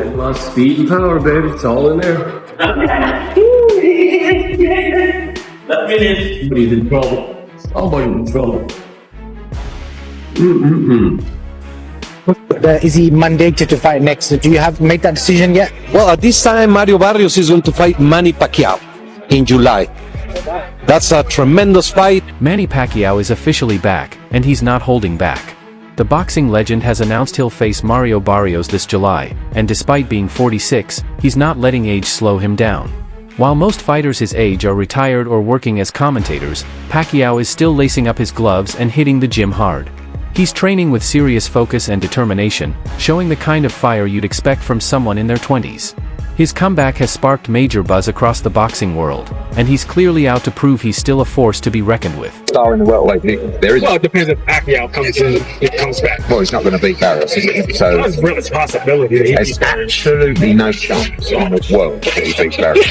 And my speed and power, baby. It's all in there. He's in trouble. Somebody's in trouble. Is he mandated to fight next? Do you have made that decision yet? Well, at this time, Mario Barrios is going to fight Manny Pacquiao in July. That's a tremendous fight. Manny Pacquiao is officially back, and he's not holding back. The boxing legend has announced he'll face Mario Barrios this July, and despite being 46, he's not letting age slow him down. While most fighters his age are retired or working as commentators, Pacquiao is still lacing up his gloves and hitting the gym hard. He's training with serious focus and determination, showing the kind of fire you'd expect from someone in their 20s. His comeback has sparked major buzz across the boxing world, and he's clearly out to prove he's still a force to be reckoned with. Star in the welterweight division. There is. Well, it depends if Pacquiao comes back. Well, he's not going to beat Barrios, is it? So There's really a possibility that he there's absolutely no chance in the world that he beats Barrios.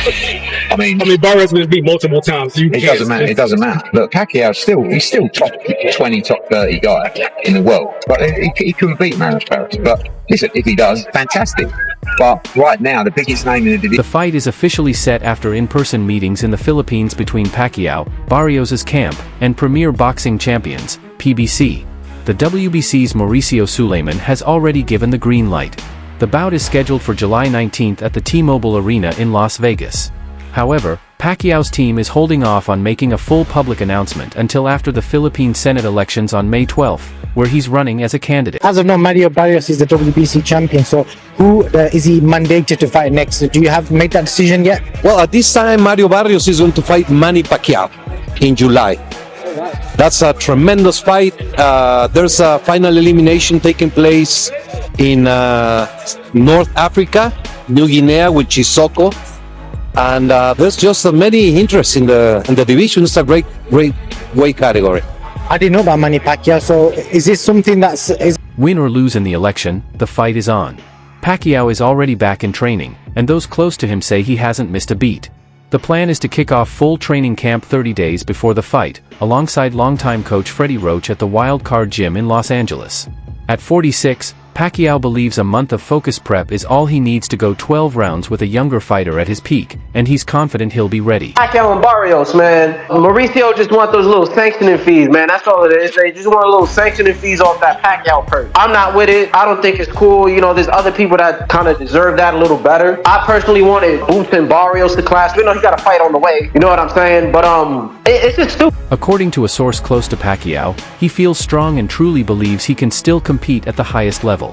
I mean, Barrios will beat multiple times. So it doesn't matter. It doesn't matter. Look, Pacquiao's still top 20, top 30 guy in the world, but he couldn't beat Mario Barrios. But listen, if he does, fantastic. But right now, the biggest name in the division. The fight is officially set after in-person meetings in the Philippines between Pacquiao, Barrios' camp, and Premier Boxing Champions, PBC. The WBC's Mauricio Suleiman has already given the green light. The bout is scheduled for July 19th at the T-Mobile Arena in Las Vegas. However, Pacquiao's team is holding off on making a full public announcement until after the Philippine Senate elections on May 12th, where he's running as a candidate. As of now, Mario Barrios is the WBC champion, so who is he mandated to fight next? Do you have made that decision yet? Well, at this time, Mario Barrios is going to fight Manny Pacquiao in July. That's a tremendous fight. There's a final elimination taking place in North Africa, New Guinea, with Chisoko. And there's just many interests in the division. It's a great weight category. I didn't know about Manny Pacquiao, so is this something that's... Win or lose in the election, the fight is on. Pacquiao is already back in training, and those close to him say he hasn't missed a beat. The plan is to kick off full training camp 30 days before the fight, alongside longtime coach Freddie Roach at the Wild Card Gym in Los Angeles. At 46, Pacquiao believes a month of focus prep is all he needs to go 12 rounds with a younger fighter at his peak, and he's confident he'll be ready. Pacquiao and Barrios, man. Mauricio just want those little sanctioning fees, man. That's all it is. They just want a little sanctioning fees off that Pacquiao purse. I'm not with it. I don't think it's cool. You know, there's other people that kind of deserve that a little better. I personally wanted Boots and Barrios to clash. We know he got a fight on the way. You know what I'm saying? But it's just stupid. According to a source close to Pacquiao, he feels strong and truly believes he can still compete at the highest level.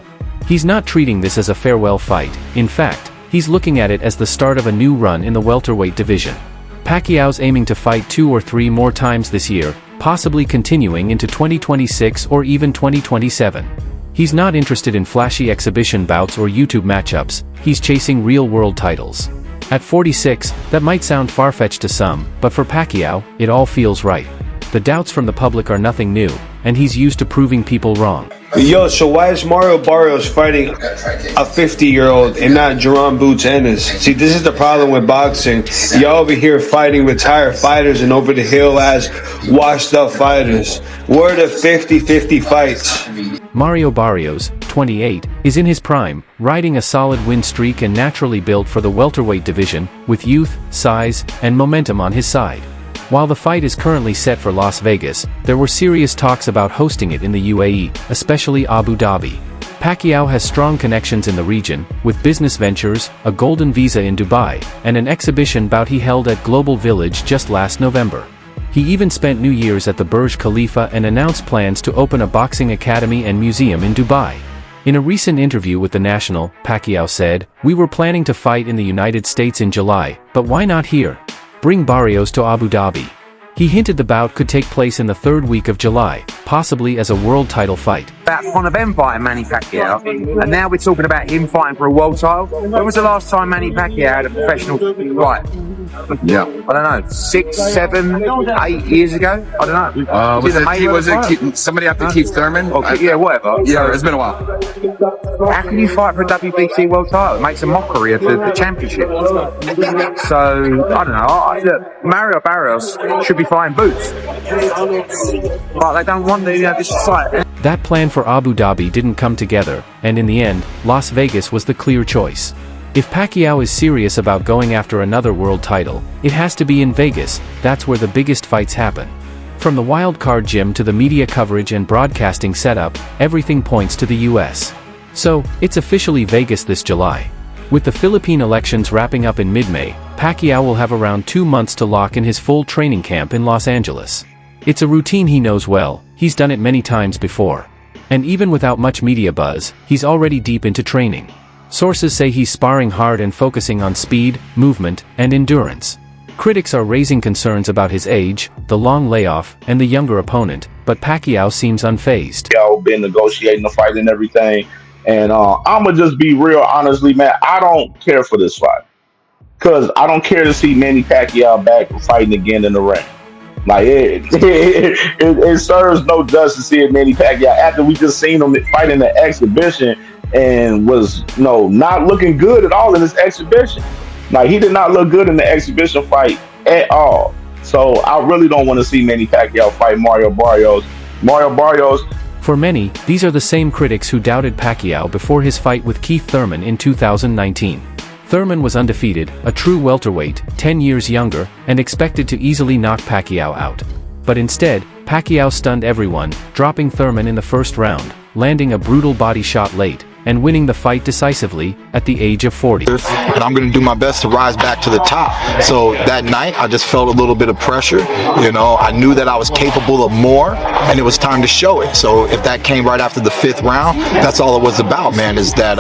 He's not treating this as a farewell fight. In fact, he's looking at it as the start of a new run in the welterweight division. Pacquiao's aiming to fight 2 or 3 more times this year, possibly continuing into 2026 or even 2027. He's not interested in flashy exhibition bouts or YouTube matchups. He's chasing real-world titles. At 46, that might sound far-fetched to some, but for Pacquiao, it all feels right. The doubts from the public are nothing new, and he's used to proving people wrong. Yo, so why is Mario Barrios fighting a 50-year-old and not Jerome Boots Ennis? See, this is the problem with boxing. Y'all over here fighting retired fighters and over the hill as washed-up fighters. Where are the 50-50 fights? Mario Barrios, 28, is in his prime, riding a solid win streak and naturally built for the welterweight division, with youth, size, and momentum on his side. While the fight is currently set for Las Vegas, there were serious talks about hosting it in the UAE, especially Abu Dhabi. Pacquiao has strong connections in the region, with business ventures, a golden visa in Dubai, and an exhibition bout he held at Global Village just last November. He even spent New Year's at the Burj Khalifa and announced plans to open a boxing academy and museum in Dubai. In a recent interview with The National, Pacquiao said, "We were planning to fight in the United States in July, but why not here? Bring Barrios to Abu Dhabi." He hinted the bout could take place in the 3rd week of July, possibly as a world title fight. About Conor Ben fighting Manny Pacquiao, and now we're talking about him fighting for a world title. When was the last time Manny Pacquiao had a professional fight? Yeah. I don't know, 6, 7, 8 years ago? I don't know. Was it somebody after Keith Thurman? Yeah, whatever. Yeah, it's been a while. How can you fight for a WBC world title? It makes a mockery of the championship. So, I don't know. Look, Mario Barrios should be fighting Boots. But they don't want to, this fight. That plan for Abu Dhabi didn't come together, and in the end, Las Vegas was the clear choice. If Pacquiao is serious about going after another world title, it has to be in Vegas. That's where the biggest fights happen. From the wild card gym to the media coverage and broadcasting setup, everything points to the US. So, it's officially Vegas this July. With the Philippine elections wrapping up in mid-May, Pacquiao will have around 2 months to lock in his full training camp in Los Angeles. It's a routine he knows well, he's done it many times before. And even without much media buzz, he's already deep into training. Sources say he's sparring hard and focusing on speed, movement, and endurance. Critics are raising concerns about his age, the long layoff, and the younger opponent, but Pacquiao seems unfazed. Pacquiao been negotiating the fight and everything, and I'ma just be real, honestly, man. I don't care for this fight because I don't care to see Manny Pacquiao back fighting again in the ring. Like it serves no justice seeing Manny Pacquiao after we just seen him fight in the exhibition and was not looking good at all in this exhibition. Like he did not look good in the exhibition fight at all. So I really don't want to see Manny Pacquiao fight Mario Barrios. Mario Barrios. For many, these are the same critics who doubted Pacquiao before his fight with Keith Thurman in 2019. Thurman was undefeated, a true welterweight, 10 years younger, and expected to easily knock Pacquiao out. But instead, Pacquiao stunned everyone, dropping Thurman in the first round, landing a brutal body shot late, and winning the fight decisively at the age of 40. And I'm going to do my best to rise back to the top. So that night, I just felt a little bit of pressure. I knew that I was capable of more, and it was time to show it. So if that came right after the 5th round, that's all it was about, man, is that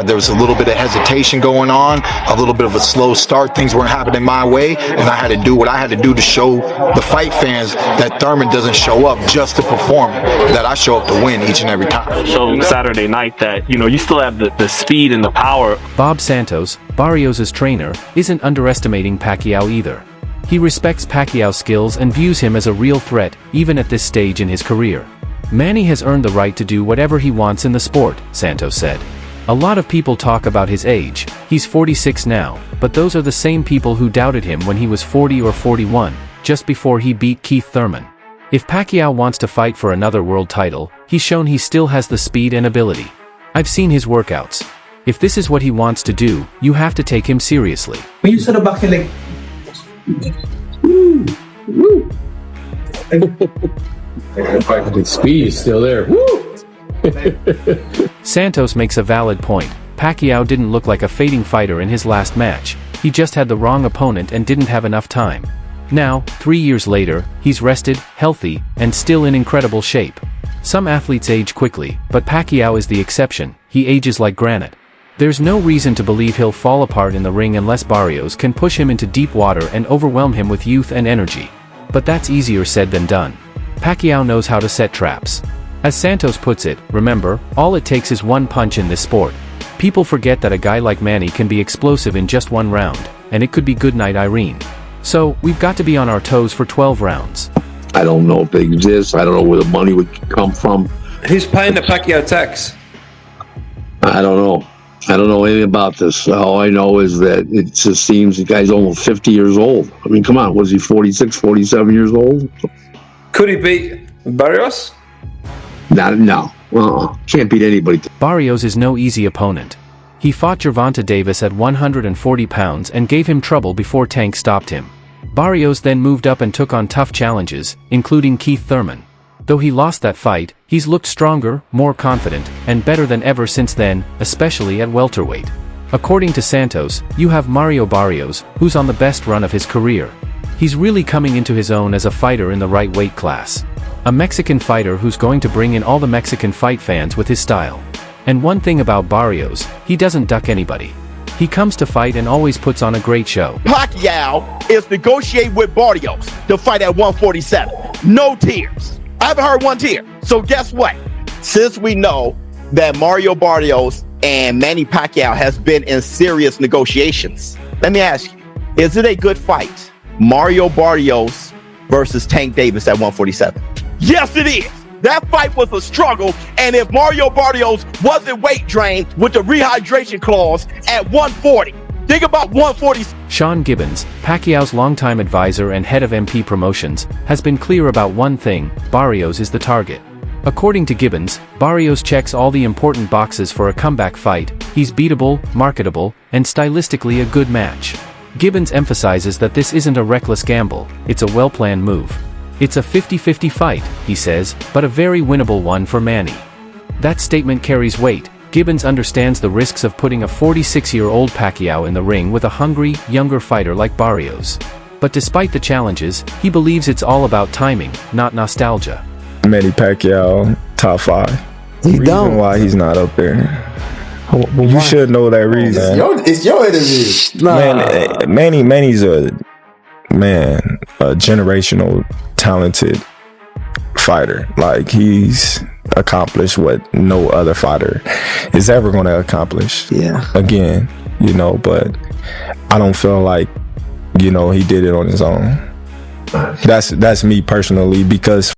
there was a little bit of hesitation going on, a little bit of a slow start. Things weren't happening my way, and I had to do what I had to do to show the fight fans that Thurman doesn't show up just to perform, that I show up to win each and every time. So Saturday night that, you still have the speed and the power. Bob Santos, Barrios' trainer, isn't underestimating Pacquiao either. He respects Pacquiao's skills and views him as a real threat, even at this stage in his career. Manny has earned the right to do whatever he wants in the sport, Santos said. A lot of people talk about his age, he's 46 now, but those are the same people who doubted him when he was 40 or 41, just before he beat Keith Thurman. If Pacquiao wants to fight for another world title, he's shown he still has the speed and ability. I've seen his workouts. If this is what he wants to do, you have to take him seriously. When you said about like, the speed is still there. Santos makes a valid point. Pacquiao didn't look like a fading fighter in his last match. He just had the wrong opponent and didn't have enough time. Now, 3 years later, he's rested, healthy, and still in incredible shape. Some athletes age quickly, but Pacquiao is the exception. He ages like granite. There's no reason to believe he'll fall apart in the ring unless Barrios can push him into deep water and overwhelm him with youth and energy. But that's easier said than done. Pacquiao knows how to set traps. As Santos puts it, remember, all it takes is one punch in this sport. People forget that a guy like Manny can be explosive in just one round, and it could be goodnight Irene. So, we've got to be on our toes for 12 rounds. I don't know if they exist. I don't know where the money would come from. who's paying the Pacquiao tax? I don't know. I don't know anything about this. All I know is that it just seems the guy's almost 50 years old. I mean, come on. Was he 46, 47 years old? Could he beat Barrios? No. Can't beat anybody. Barrios is no easy opponent. He fought Gervonta Davis at 140 pounds and gave him trouble before Tank stopped him. Barrios then moved up and took on tough challenges, including Keith Thurman. Though he lost that fight, he's looked stronger, more confident, and better than ever since then, especially at welterweight. According to Santos, you have Mario Barrios, who's on the best run of his career. He's really coming into his own as a fighter in the right weight class. A Mexican fighter who's going to bring in all the Mexican fight fans with his style. And one thing about Barrios, he doesn't duck anybody. He comes to fight and always puts on a great show. Pacquiao is negotiating with Barrios to fight at 147. No tears. I haven't heard one tear. So guess what? Since we know that Mario Barrios and Manny Pacquiao has been in serious negotiations, let me ask you, is it a good fight? Mario Barrios versus Tank Davis at 147. Yes, it is. That fight was a struggle, and if Mario Barrios wasn't weight drained with the rehydration clause at 140, think about 140. Sean Gibbons, Pacquiao's longtime advisor and head of MP Promotions, has been clear about one thing: Barrios is the target. According to Gibbons, Barrios checks all the important boxes for a comeback fight. He's beatable, marketable, and stylistically a good match. Gibbons emphasizes that this isn't a reckless gamble, it's a well-planned move. It's a 50-50 fight, he says, but a very winnable one for Manny. That statement carries weight. Gibbons understands the risks of putting a 46-year-old Pacquiao in the ring with a hungry, younger fighter like Barrios. But despite the challenges, he believes it's all about timing, not nostalgia. Manny Pacquiao, top 5. He's reason why he's not up there. You should know that reason. It's your interview. Man, Manny's a generational talented fighter. Like, he's accomplished what no other fighter is ever going to accomplish. Yeah. Again, but I don't feel like, he did it on his own. That's me personally, because